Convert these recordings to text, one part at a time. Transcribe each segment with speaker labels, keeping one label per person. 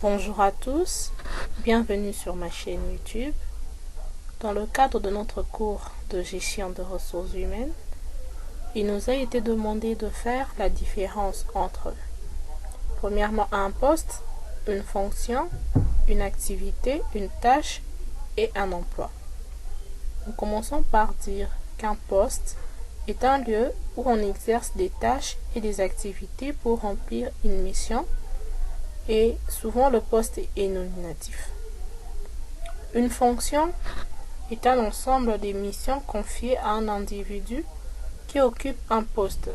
Speaker 1: Bonjour à tous, bienvenue sur ma chaîne YouTube. Dans le cadre de notre cours de gestion de ressources humaines, il nous a été demandé de faire la différence entre, premièrement, un poste, une fonction, une activité, une tâche et un emploi. Nous commençons par dire qu'un poste est un lieu où on exerce des tâches et des activités pour remplir une mission, et souvent le poste est nominatif. Une fonction est un ensemble de missions confiées à un individu qui occupe un poste.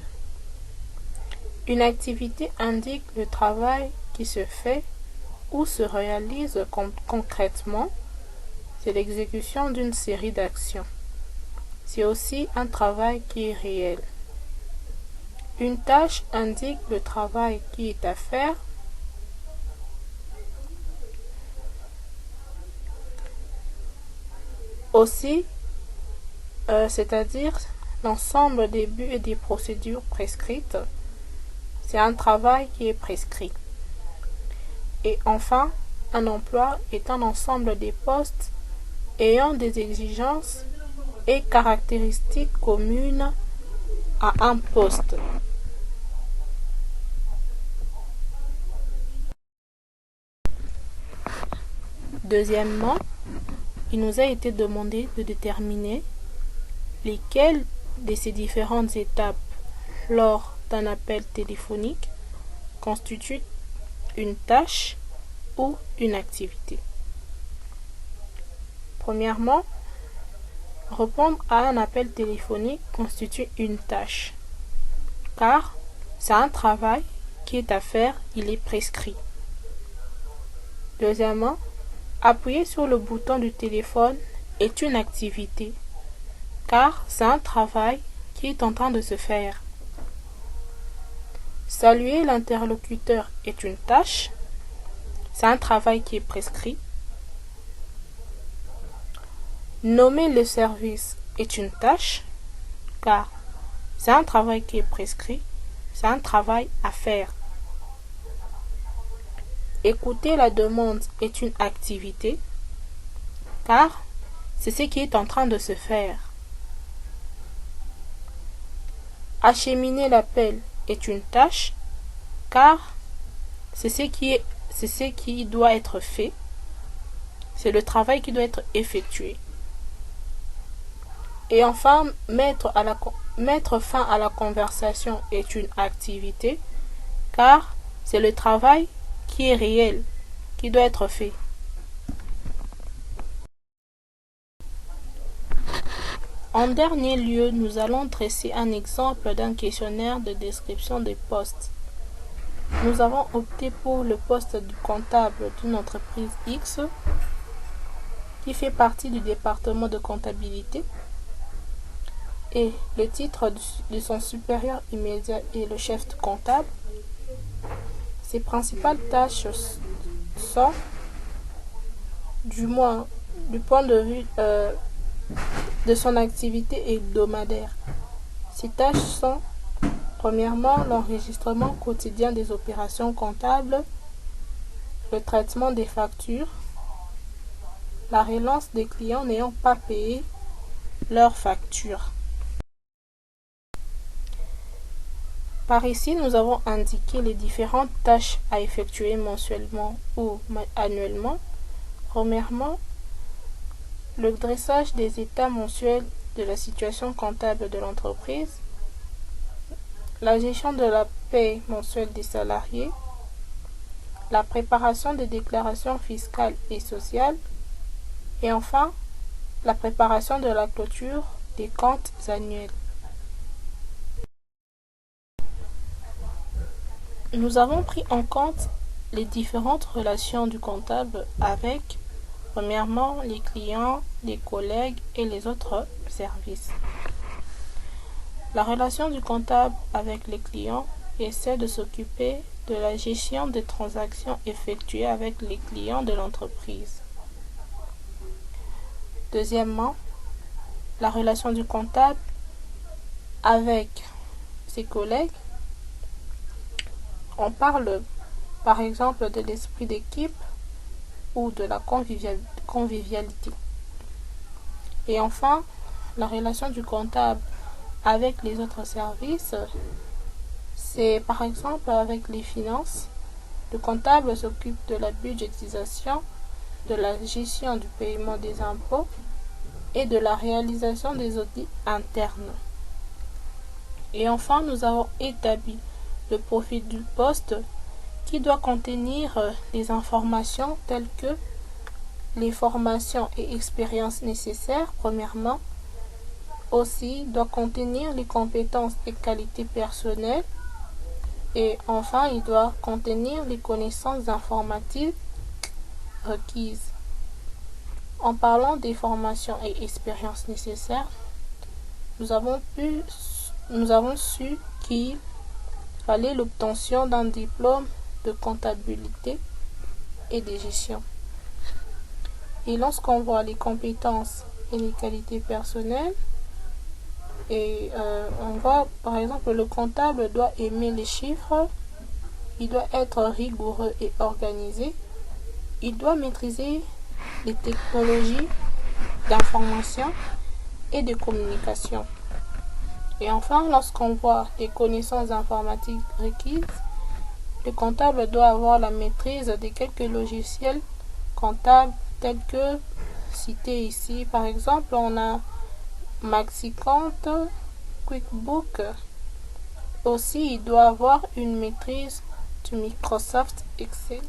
Speaker 1: Une activité indique le travail qui se fait ou se réalise concrètement. C'est l'exécution d'une série d'actions. C'est aussi un travail qui est réel. Une tâche indique le travail qui est à faire. Aussi, c'est-à-dire l'ensemble des buts et des procédures prescrites. C'est un travail qui est prescrit. Et enfin, un emploi est un ensemble des postes ayant des exigences et caractéristiques communes à un poste. Deuxièmement, il nous a été demandé de déterminer lesquelles de ces différentes étapes lors d'un appel téléphonique constituent une tâche ou une activité. Premièrement, répondre à un appel téléphonique constitue une tâche, car c'est un travail qui est à faire, il est prescrit. Deuxièmement, appuyer sur le bouton du téléphone est une activité, car c'est un travail qui est en train de se faire. Saluer l'interlocuteur est une tâche, c'est un travail qui est prescrit. Nommer le service est une tâche, car c'est un travail qui est prescrit, c'est un travail à faire. Écouter la demande est une activité, car c'est ce qui est en train de se faire. Acheminer l'appel est une tâche, car c'est ce qui doit être fait, c'est le travail qui doit être effectué. Et enfin, mettre fin à la conversation est une activité, car c'est le travail qui est réel, qui doit être fait. En dernier lieu, nous allons dresser un exemple d'un questionnaire de description des postes. Nous avons opté pour le poste du comptable d'une entreprise X qui fait partie du département de comptabilité, et le titre de son supérieur immédiat est le chef de comptable. Ses principales tâches sont, du moins du point de vue de son activité hebdomadaire, ces tâches sont, premièrement, l'enregistrement quotidien des opérations comptables, le traitement des factures, la relance des clients n'ayant pas payé leurs factures. Par ici, nous avons indiqué les différentes tâches à effectuer mensuellement ou annuellement. Premièrement, le dressage des états mensuels de la situation comptable de l'entreprise, la gestion de la paie mensuelle des salariés, la préparation des déclarations fiscales et sociales, et enfin, la préparation de la clôture des comptes annuels. Nous avons pris en compte les différentes relations du comptable avec, premièrement, les clients, les collègues et les autres services. La relation du comptable avec les clients essaie de s'occuper de la gestion des transactions effectuées avec les clients de l'entreprise. Deuxièmement, la relation du comptable avec ses collègues. On parle par exemple de l'esprit d'équipe ou de la convivialité. Et enfin, la relation du comptable avec les autres services, c'est par exemple avec les finances. Le comptable s'occupe de la budgétisation, de la gestion du paiement des impôts et de la réalisation des audits internes. Et enfin, nous avons établi le profil du poste qui doit contenir des informations telles que les formations et expériences nécessaires, premièrement. Aussi, doit contenir les compétences et qualités personnelles. Et enfin, il doit contenir les connaissances informatiques requises. En parlant des formations et expériences nécessaires, nous avons su qu'il fallait l'obtention d'un diplôme de comptabilité et de gestion. Et lorsqu'on voit les compétences et les qualités personnelles, on voit par exemple le comptable doit aimer les chiffres, il doit être rigoureux et organisé, il doit maîtriser les technologies d'information et de communication. Et enfin, lorsqu'on voit les connaissances informatiques requises, le comptable doit avoir la maîtrise de quelques logiciels comptables tels que cités ici. Par exemple, on a MaxiCompte, QuickBook. Aussi, il doit avoir une maîtrise du Microsoft Excel.